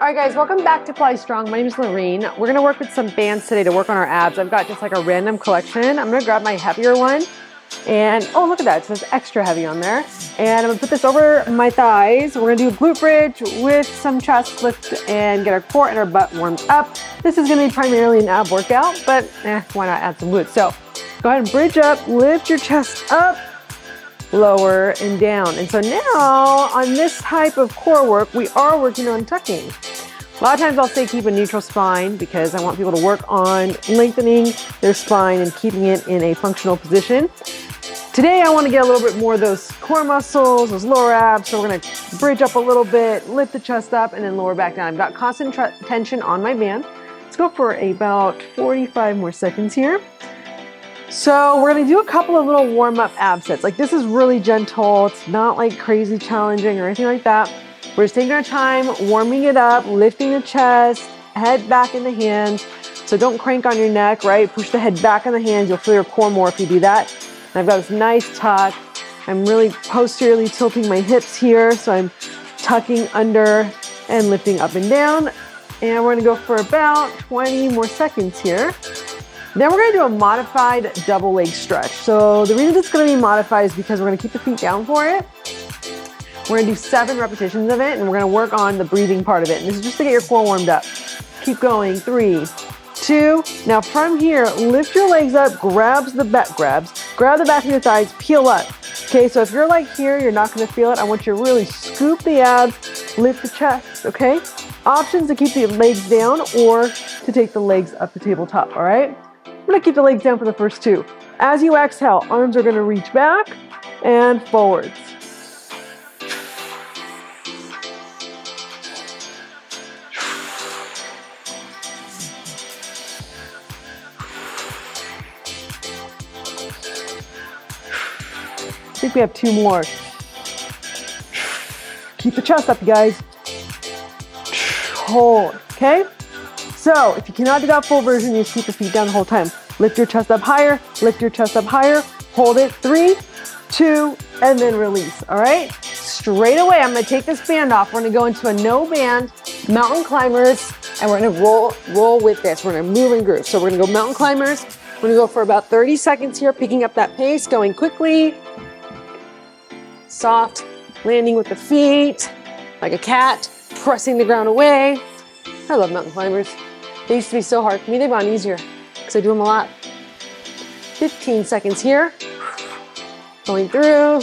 All right, guys, welcome back to Pilates Strong. My name is Lorene. We're gonna work with some bands today to work on our abs. I've got just like a random collection. I'm gonna grab my heavier one, and oh, look at that, it says extra heavy on there. And I'm gonna put this over my thighs. We're gonna do a glute bridge with some chest lift and get our core and our butt warmed up. This is gonna be primarily an ab workout, but why not add some glutes? So go ahead and bridge up, lift your chest up, lower and down. And so now on this type of core work, we are working on tucking. A lot of times I'll say keep a neutral spine because I want people to work on lengthening their spine and keeping it in a functional position. Today I want to get a little bit more of those core muscles, those lower abs. So we're going to bridge up a little bit, lift the chest up, and then lower back down. I've got constant tension on my band. Let's go for about 45 more seconds here. So we're gonna do a couple of little warm-up ab sets. Like this is really gentle. It's not like crazy challenging or anything like that. We're just taking our time, warming it up, lifting the chest, head back in the hands. So don't crank on your neck, right? Push the head back in the hands. You'll feel your core more if you do that. And I've got this nice tuck. I'm really posteriorly tilting my hips here. So I'm tucking under and lifting up and down. And we're gonna go for about 20 more seconds here. Then we're gonna do a modified double leg stretch. So the reason it's gonna be modified is because we're gonna keep the feet down for it. We're gonna do 7 repetitions of it, and we're gonna work on the breathing part of it. And this is just to get your core warmed up. Keep going, 3, 2. Now from here, lift your legs up, grab the back of your thighs, peel up. Okay, so if you're like here, you're not gonna feel it. I want you to really scoop the abs, lift the chest, okay? Options to keep the legs down or to take the legs up the tabletop, all right? I'm gonna keep the legs down for the first 2. As you exhale, arms are gonna reach back and forwards. I think we have 2 more. Keep the chest up, you guys. Hold, okay? So if you cannot do that full version, you just keep the feet down the whole time. Lift your chest up higher, lift your chest up higher, hold it, 3, 2, and then release, all right? Straight away, I'm gonna take this band off. We're gonna go into a no band, mountain climbers, and we're gonna roll with this. We're gonna move and groove. So we're gonna go mountain climbers. We're gonna go for about 30 seconds here, picking up that pace, going quickly, soft, landing with the feet, like a cat, pressing the ground away. I love mountain climbers. They used to be so hard for me. They've gotten easier because I do them a lot. 15 seconds here. Going through,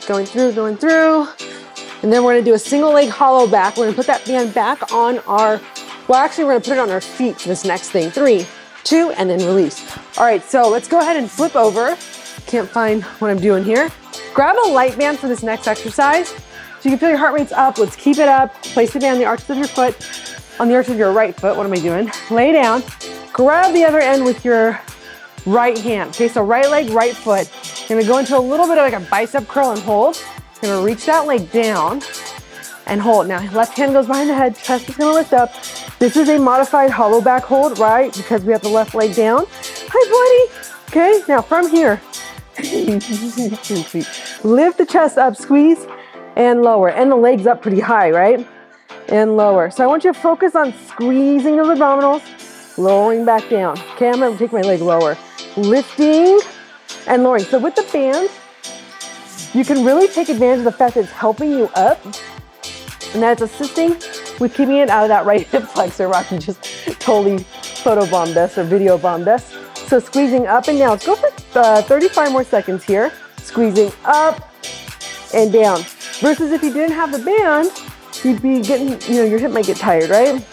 going through, going through. And then we're gonna do a single leg hollow back. We're gonna put that band back on our, well, actually we're gonna put it on our feet for this next thing. 3, 2, and then release. All right, so let's go ahead and flip over. Can't find what I'm doing here. Grab a light band for this next exercise. So you can feel your heart rate's up. Let's keep it up. Place the band on the arches of your foot. On the arch of your right foot, what am I doing? Lay down, grab the other end with your right hand. Okay, so right leg, right foot. You're gonna go into a little bit of like a bicep curl and hold. You're gonna reach that leg down and hold. Now, left hand goes behind the head, chest is gonna lift up. This is a modified hollow back hold, right? Because we have the left leg down. Hi, buddy. Okay, now from here, lift the chest up, squeeze, and lower. And the legs up pretty high, right? And lower. So I want you to focus on squeezing those abdominals, lowering back down. Okay, I'm gonna take my leg lower. Lifting and lowering. So with the band, you can really take advantage of the fact that it's helping you up and that it's assisting with keeping it out of that right hip flexor. Rocky just totally photobombed us or video bombed us. So squeezing up and down. Let's go for 35 more seconds here. Squeezing up and down. Versus if you didn't have the band, you'd be getting, your hip might get tired, right?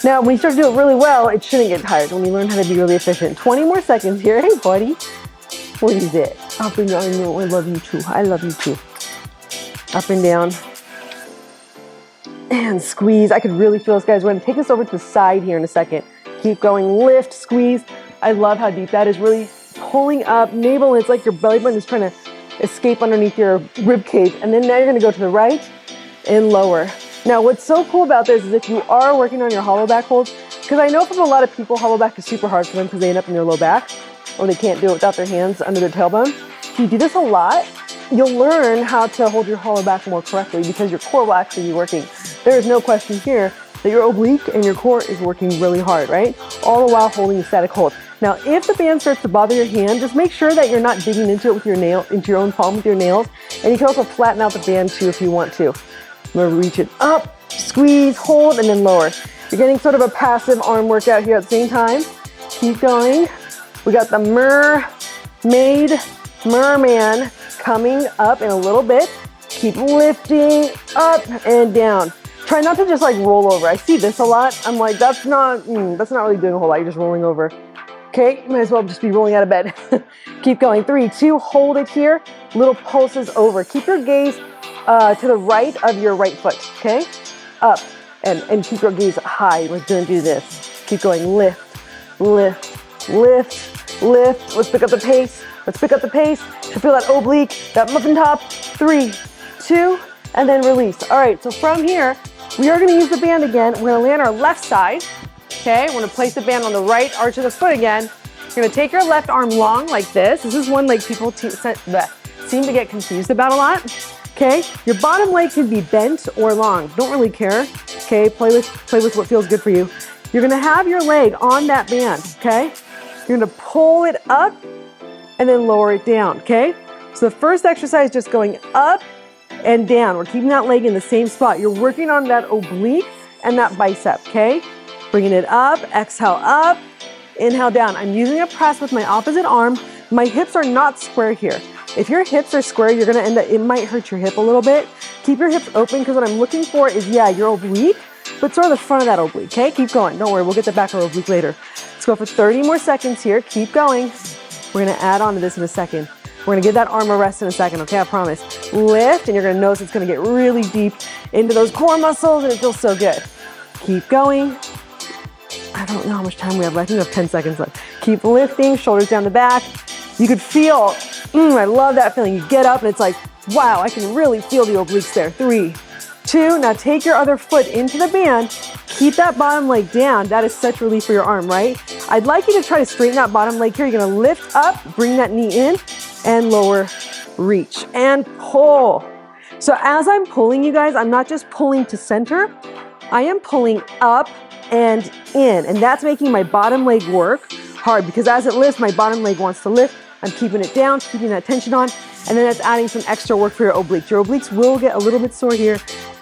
Now, when you start to do it really well, it shouldn't get tired when you learn how to be really efficient. 20 more seconds here. Hey, buddy. What is it? Up and down. I know. I love you too. I love you too. Up and down. And squeeze. I could really feel this, guys. We're going to take this over to the side here in a second. Keep going. Lift, squeeze. I love how deep that is. Really pulling up. Navel, it's like your belly button is trying to escape underneath your rib cage. And then now you're going to go to the right and lower. Now, what's so cool about this is if you are working on your hollow back holds, because I know from a lot of people, hollow back is super hard for them because they end up in their low back or they can't do it without their hands under their tailbone. If you do this a lot, you'll learn how to hold your hollow back more correctly because your core will actually be working. There is no question here that your oblique and your core is working really hard, right? All the while holding a static hold. Now, if the band starts to bother your hand, just make sure that you're not digging into it with your nail, into your own palm with your nails. And you can also flatten out the band too if you want to. I'm gonna reach it up, squeeze, hold, and then lower. You're getting sort of a passive arm workout here at the same time. Keep going. We got the merman coming up in a little bit. Keep lifting up and down. Try not to just like roll over. I see this a lot. I'm like, that's not really doing a whole lot. You're just rolling over. Okay, you might as well just be rolling out of bed. Keep going. 3, 2, hold it here. Little pulses over. Keep your gaze to the right of your right foot, okay? Up, and keep your gaze high. We're gonna do this. Keep going. Lift, lift, lift, lift. Let's pick up the pace. Let's pick up the pace. To feel that oblique, that muffin top. 3, 2, and then release. All right, so from here, we are gonna use the band again. We're gonna land our left side. Okay, we're gonna place the band on the right arch of the foot again. You're gonna take your left arm long like this. This is one leg people seem to get confused about a lot. Okay, your bottom leg can be bent or long. Don't really care. Okay, play with what feels good for you. You're gonna have your leg on that band. Okay, you're gonna pull it up and then lower it down. Okay, so the first exercise is just going up and down. We're keeping that leg in the same spot. You're working on that oblique and that bicep. Okay. Bringing it up, exhale up, inhale down. I'm using a press with my opposite arm. My hips are not square here. If your hips are square, you're gonna end up, it might hurt your hip a little bit. Keep your hips open because what I'm looking for is, yeah, your oblique, but sort of the front of that oblique, okay? Keep going, don't worry, we'll get the back of our oblique later. Let's go for 30 more seconds here, keep going. We're gonna add on to this in a second. We're gonna give that arm a rest in a second, okay, I promise. Lift, and you're gonna notice it's gonna get really deep into those core muscles and it feels so good. Keep going. I don't know how much time we have left. I think we have 10 seconds left. Keep lifting, shoulders down the back. You could feel, I love that feeling. You get up and it's like, wow, I can really feel the obliques there. 3, 2, now take your other foot into the band. Keep that bottom leg down. That is such relief for your arm, right? I'd like you to try to straighten that bottom leg here. You're gonna lift up, bring that knee in, and lower, reach, and pull. So as I'm pulling, you guys, I'm not just pulling to center. I am pulling up and in, and that's making my bottom leg work hard because as it lifts, my bottom leg wants to lift. I'm keeping it down, keeping that tension on, and then that's adding some extra work for your obliques. Your obliques will get a little bit sore here.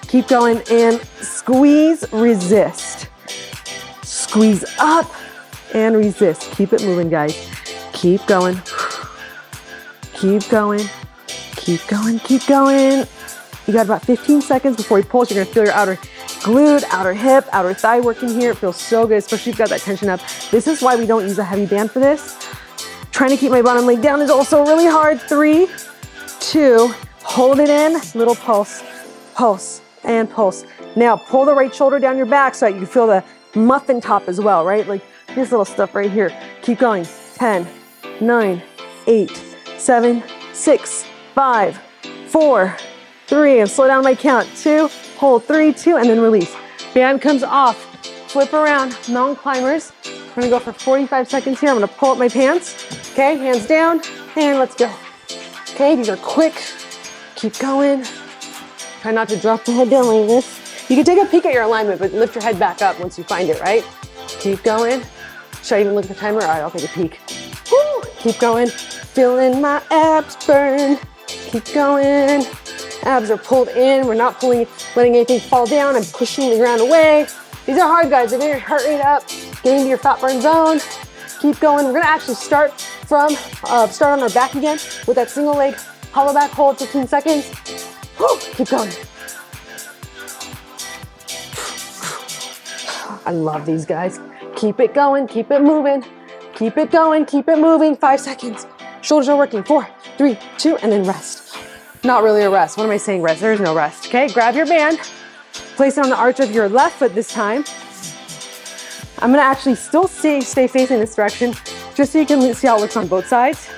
Keep going and squeeze, resist. Squeeze up and resist. Keep it moving, guys. Keep going. Keep going. Keep going. Keep going. You got about 15 seconds before you pulse. You're gonna feel your outer glute, outer hip, outer thigh working here. It feels so good, especially if you've got that tension up. This is why we don't use a heavy band for this. Trying to keep my bottom leg down is also really hard. 3, 2, hold it in, little pulse, pulse, and pulse. Now pull the right shoulder down your back so that you can feel the muffin top as well, right? Like this little stuff right here. Keep going. 10, 9, 8, 7, 6, 5, 4, 3, and slow down my count. 2, hold, 3, 2, and then release. Band comes off, flip around, mountain climbers. We're gonna go for 45 seconds here. I'm gonna pull up my pants. Okay, hands down, and let's go. Okay, these are quick. Keep going. Try not to drop the head down like this. You can take a peek at your alignment, but lift your head back up once you find it, right? Keep going. Should I even look at the timer? All right, I'll take a peek. Woo! Keep going. Feeling my abs burn. Keep going. Abs are pulled in. We're not letting anything fall down. I'm pushing the ground away. These are hard, guys. They're getting your heart rate up, getting to your fat burn zone. Keep going. We're gonna actually start on our back again with that single leg hollow back hold, 15 seconds. Woo, keep going. I love these guys. Keep it going, keep it moving. Keep it going, keep it moving. 5 seconds. Shoulders are working. 4, 3, 2, and then rest. Not really a rest. What am I saying? Rest. There is no rest. Okay, grab your band. Place it on the arch of your left foot this time. I'm gonna actually still stay facing this direction just so you can see how it looks on both sides.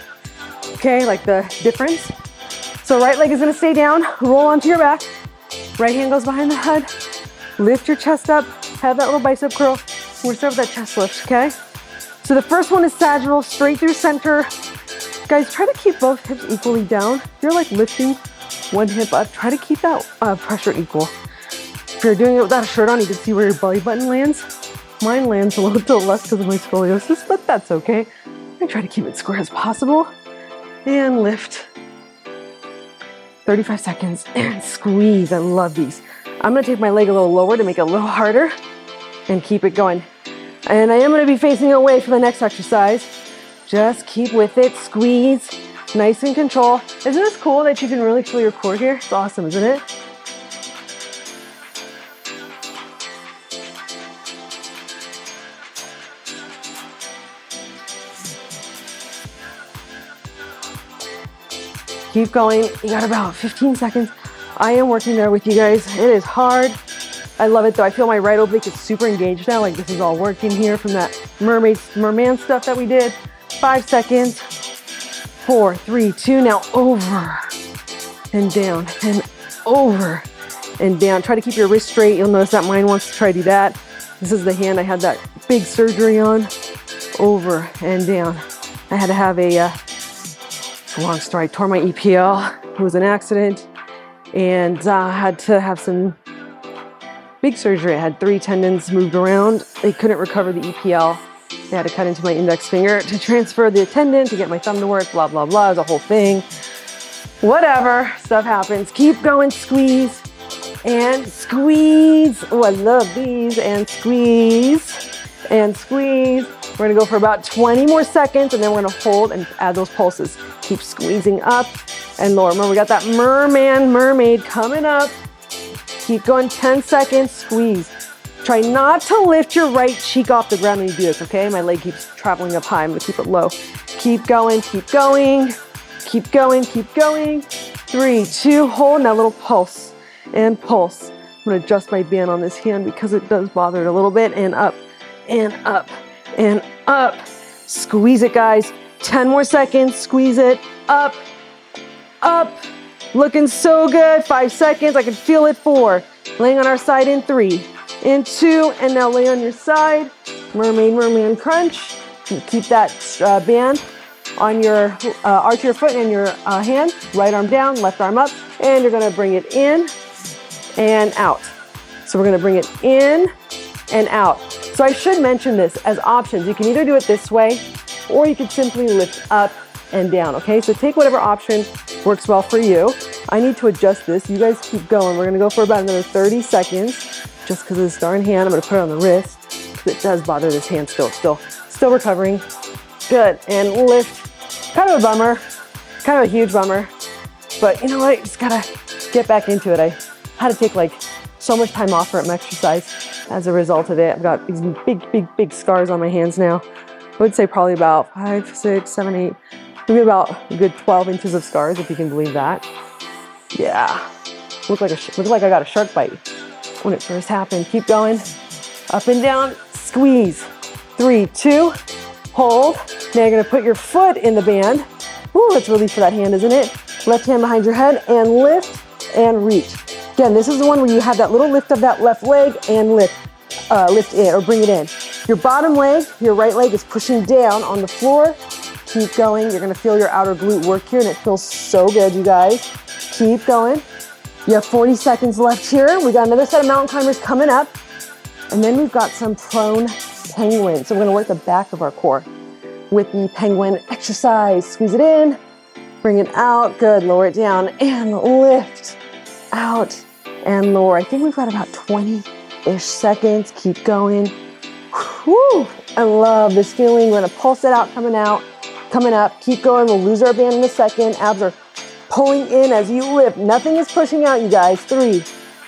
Okay, like the difference. So right leg is gonna stay down, roll onto your back. Right hand goes behind the head. Lift your chest up, have that little bicep curl. We're gonna start with that chest lift, okay? So the first one is sagittal, straight through center. Guys, try to keep both hips equally down. If you're like lifting one hip up, try to keep that pressure equal. you're doing it without a shirt on, you can see where your belly button lands. Mine lands a little bit less because of my scoliosis, but that's okay. I try to keep it square as possible. And lift. 35 seconds and squeeze. I love these. I'm gonna take my leg a little lower to make it a little harder and keep it going. And I am gonna be facing away for the next exercise. Just keep with it, squeeze, nice and control. Isn't this cool that you can really feel your core here? It's awesome, isn't it? Keep going. You got about 15 seconds. I am working there with you guys. It is hard. I love it though. I feel my right oblique is super engaged now. Like this is all working here from that merman stuff that we did. 5 seconds. 4, 3, 2. Now over and down and over and down. Try to keep your wrist straight. You'll notice that mine wants to try to do that. This is the hand I had that big surgery on. Over and down. I had to have a long story. I tore my EPL. It was an accident and had to have some big surgery. I had 3 tendons moved around. They couldn't recover the EPL. They had to cut into my index finger to transfer the tendon to get my thumb to work, blah, blah, blah. It was a whole thing. Whatever, stuff happens. Keep going, squeeze and squeeze. Oh, I love these. And squeeze and squeeze. We're gonna go for about 20 more seconds and then we're gonna hold and add those pulses. Keep squeezing up and lower. Remember, we got that mermaid coming up. Keep going, 10 seconds, squeeze. Try not to lift your right cheek off the ground when you do this, okay? My leg keeps traveling up high, I'm gonna keep it low. Keep going, keep going, keep going, keep going. 3, 2, hold, now little pulse and pulse. I'm gonna adjust my band on this hand because it does bother it a little bit, and up, and up, and up. Squeeze it, guys. 10 more seconds, squeeze it, up, up. Looking so good, 5 seconds, I can feel it. 4, laying on our side in 3, in 2, and now lay on your side. Merman crunch. Keep that band on your arch of your foot and your hand. Right arm down, left arm up, and you're gonna bring it in and out. So we're gonna bring it in and out. So I should mention this as options. You can either do it this way, or you could simply lift up and down, okay? So take whatever option works well for you. I need to adjust this. You guys keep going. We're gonna go for about another 30 seconds. Just because of this darn hand, I'm gonna put it on the wrist. It does bother this hand still recovering. Good, and lift. Kind of a bummer, kind of a huge bummer. But you know what, I just gotta get back into it. I had to take like so much time off from exercise as a result of it. I've got these big scars on my hands now. I would say probably about 5, 6, 7, 8, maybe about a good 12 inches of scars, if you can believe that. Yeah, looked like I got a shark bite when it first happened. Keep going, up and down, squeeze. 3, 2, hold. Now you're gonna put your foot in the band. Ooh, that's relief for that hand, isn't it? Left hand behind your head and lift and reach. Again, this is the one where you have that little lift of that left leg and lift it or bring it in. Your bottom leg, your right leg is pushing down on the floor. Keep going. You're gonna feel your outer glute work here and it feels so good, you guys. Keep going. You have 40 seconds left here. We got another set of mountain climbers coming up. And then we've got some prone penguin. So we're gonna work the back of our core with the penguin exercise. Squeeze it in, bring it out. Good, lower it down and lift. Out and lower. I think we've got about 20-ish seconds. Keep going. Whew. I love this feeling. We're gonna pulse it out, coming up. Keep going. We'll lose our band in a second. Abs are pulling in as you lift. Nothing is pushing out, you guys. 3,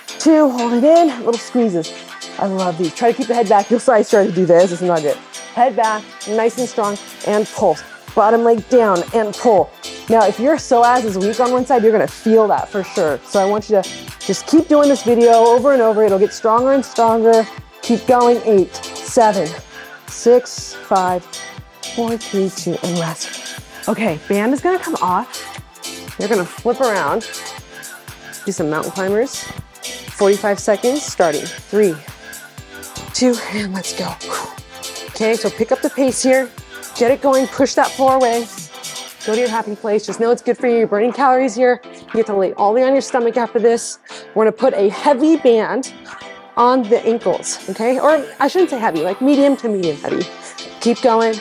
2, hold it in. Little squeezes. I love these. Try to keep the head back. You'll see I started to do this. This is not good. Head back, nice and strong, and pulse. Bottom leg down and pull. Now, if your psoas is weak on one side, you're gonna feel that for sure. So I want you to just keep doing this video over and over. It'll get stronger and stronger. Keep going. 8, 7, 6, 5, 4, 3, 2, and rest. Okay, band is gonna come off. You're gonna flip around. Do some mountain climbers. 45 seconds, starting. 3, 2, and let's go. Okay, so pick up the pace here. Get it going, push that floor away. Go to your happy place. Just know it's good for you. You're burning calories here. You get to lay all the way on your stomach after this. We're gonna put a heavy band on the ankles, okay? Or I shouldn't say heavy, like medium to medium heavy. Keep going.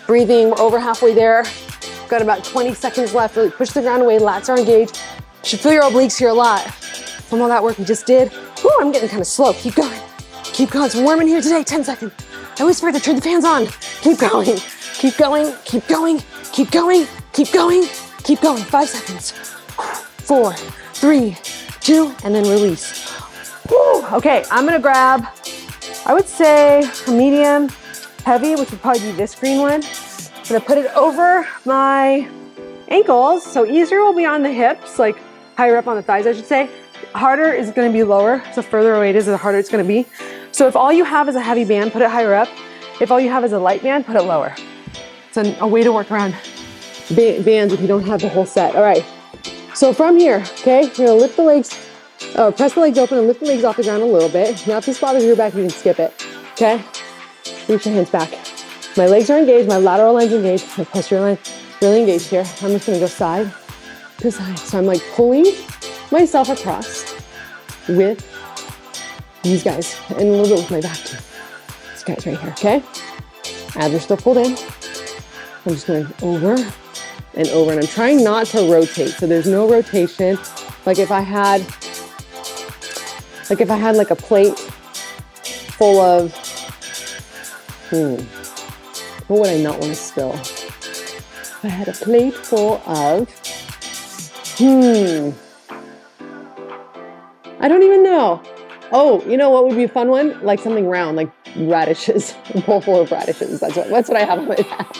Breathing, we're over halfway there. Got about 20 seconds left. Really push the ground away, lats are engaged. You should feel your obliques here a lot from all that work we just did. Whew, I'm getting kind of slow. Keep going. Keep going. It's warm in here today. 10 seconds. I always forget to turn the fans on. Keep going. Keep going. Keep going. Keep going. Keep going. Keep going. 5 seconds. 4, 3, 2, and then release. Whew. Okay, I'm gonna grab, I would say a medium heavy, which would probably be this green one. I'm gonna put it over my ankles, so easier will be on the hips, like higher up on the thighs, I should say. Harder is gonna be lower, so further away it is, the harder it's gonna be. So if all you have is a heavy band, put it higher up. If all you have is a light band, put it lower. It's a way to work around bands if you don't have the whole set. All right, so from here, okay, you're gonna lift the legs, press the legs open and lift the legs off the ground a little bit. Now if this bothers your back, you can skip it, okay? Reach your hands back. My legs are engaged, my lateral line's engaged, my posterior line really engaged here. I'm just gonna go side to side. So I'm like pulling myself across with these guys and a little bit with my back too. These guys right here, okay? Abs are still pulled in. I'm just going over and over, and I'm trying not to rotate. So there's no rotation. Like if I had like a plate full of, what would I not want to spill? If I had a plate full of, I don't even know. Oh, you know what would be a fun one? Like something round, like radishes, a bowl full of radishes. That's what I have on my back.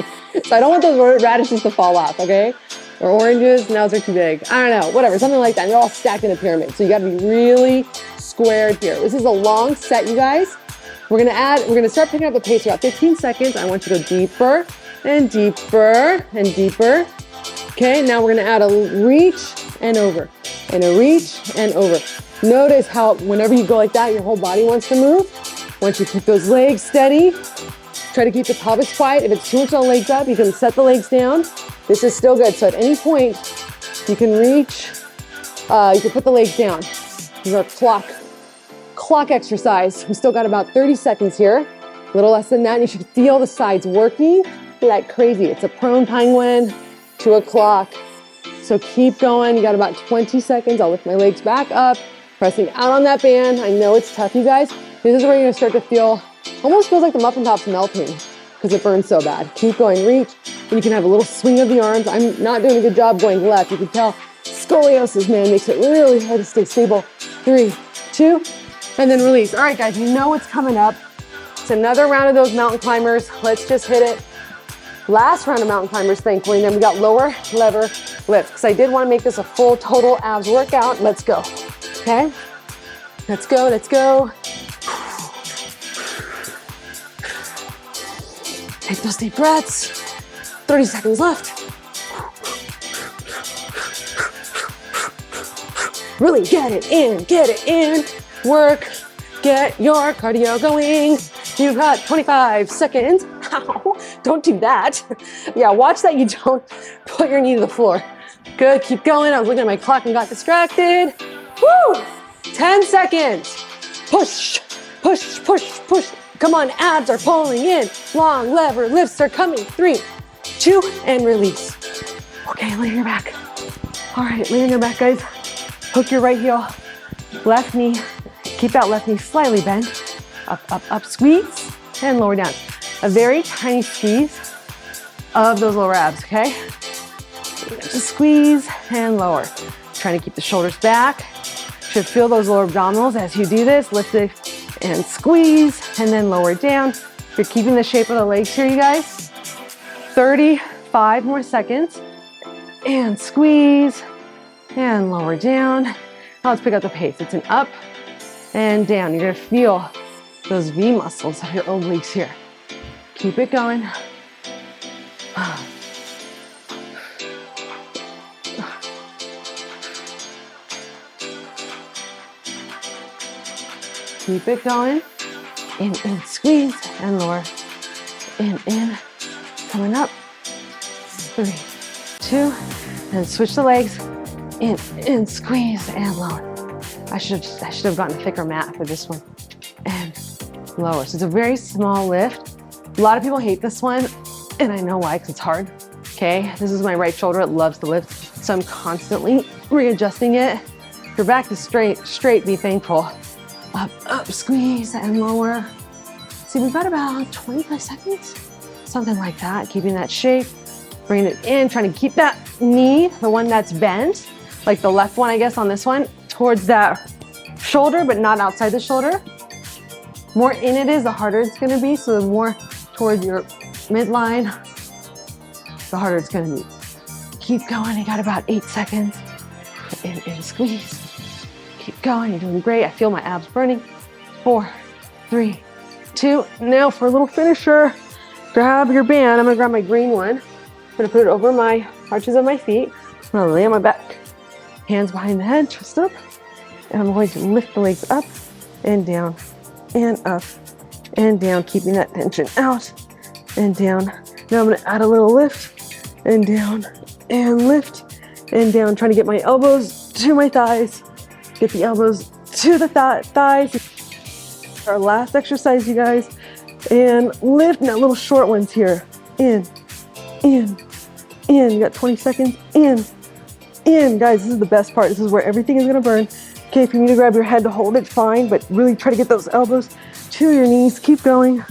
So I don't want those radishes to fall off, okay? Or oranges, now they're too big. I don't know, whatever, something like that. And they're all stacked in a pyramid. So you gotta be really squared here. This is a long set, you guys. We're gonna start picking up the pace. About 15 seconds. I want you to go deeper and deeper and deeper. Okay, now we're gonna add a reach and over, and a reach and over. Notice how whenever you go like that, your whole body wants to move. Once you keep those legs steady, try to keep the pelvis quiet. If it's too much on the legs up, you can set the legs down. This is still good. So at any point, you can reach, you can put the legs down. This is our clock exercise. We still got about 30 seconds here. A little less than that. You should feel the sides working like crazy. It's a prone penguin to a clock. So keep going. You got about 20 seconds. I'll lift my legs back up, pressing out on that band. I know it's tough, you guys. This is where you're gonna start to feel, almost feels like the muffin top's melting because it burns so bad. Keep going, reach. And you can have a little swing of the arms. I'm not doing a good job going left. You can tell scoliosis, man, makes it really hard to stay stable. 3, 2, and then release. All right, guys, you know what's coming up. It's another round of those mountain climbers. Let's just hit it. Last round of mountain climbers, thankfully. And then we got lower lever lift, because I did want to make this a full total abs workout. Let's go, okay? Let's go, let's go. Take those deep breaths. 30 seconds left. Really get it in, work, get your cardio going. You've got 25 seconds. Ow, don't do that. Yeah, watch that you don't put your knee to the floor. Good, keep going. I was looking at my clock and got distracted. Woo! 10 seconds. Push, push, push, push. Come on, abs are pulling in. Long lever lifts are coming. 3, 2, and release. Okay, lay on your back. All right, lay on your back, guys. Hook your right heel, left knee. Keep that left knee slightly bent. Up, up, up, squeeze, and lower down. A very tiny squeeze of those lower abs, okay? Just squeeze and lower. Trying to keep the shoulders back. Should feel those lower abdominals as you do this. Lift it and squeeze, and then lower down. You're keeping the shape of the legs here, you guys. 35 more seconds. And squeeze, and lower down. Now let's pick up the pace. It's an up and down. You're gonna feel those V muscles of your obliques here. Keep it going. Keep it going. In, squeeze, and lower. In, coming up. 3, 2, and switch the legs. in, squeeze, and lower. I should have gotten a thicker mat for this one. And lower. So it's a very small lift. A lot of people hate this one, and I know why, because it's hard. Okay, this is my right shoulder. It loves to lift, so I'm constantly readjusting it. If your back is straight, be thankful. Up, squeeze, and lower. See, we've got about 25 seconds, something like that. Keeping that shape, bringing it in, trying to keep that knee, the one that's bent, like the left one, I guess, on this one, towards that shoulder, but not outside the shoulder. More in it is, the harder it's gonna be. So the more towards your midline, the harder it's gonna be. Keep going, you got about 8 seconds. In, squeeze. Keep going, you're doing great. I feel my abs burning. 4, 3, 2. Now for a little finisher, grab your band. I'm gonna grab my green one. I'm gonna put it over my arches of my feet. I'm gonna lay on my back. Hands behind the head, twist up. And I'm going to lift the legs up and down and up and down, keeping that tension out and down. Now I'm gonna add a little lift and down and lift and down, trying to get my elbows to my thighs, get the elbows to the thighs. Our last exercise, you guys, and lift. Now little short ones here. In, you got 20 seconds, in. Guys, this is the best part. This is where everything is gonna burn. Okay, if you need to grab your head to hold it, fine, but really try to get those elbows to your knees. Keep going.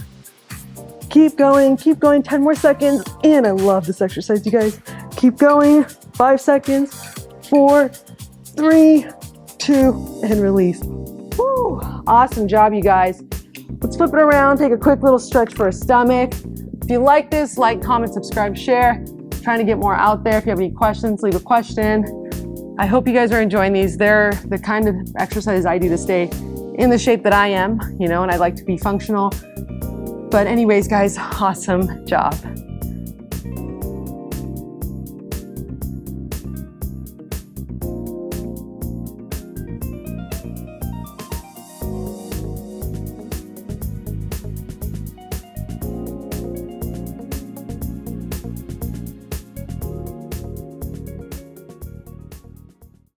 Keep going, 10 more seconds. And I love this exercise, you guys. Keep going, 5 seconds, 4, 3, 2, and release. Woo, awesome job, you guys. Let's flip it around, take a quick little stretch for a stomach. If you like this, like, comment, subscribe, share. Trying to get more out there. If you have any questions, leave a question. I hope you guys are enjoying these. They're the kind of exercises I do to stay in the shape that I am, and I like to be functional. But anyways, guys, awesome job.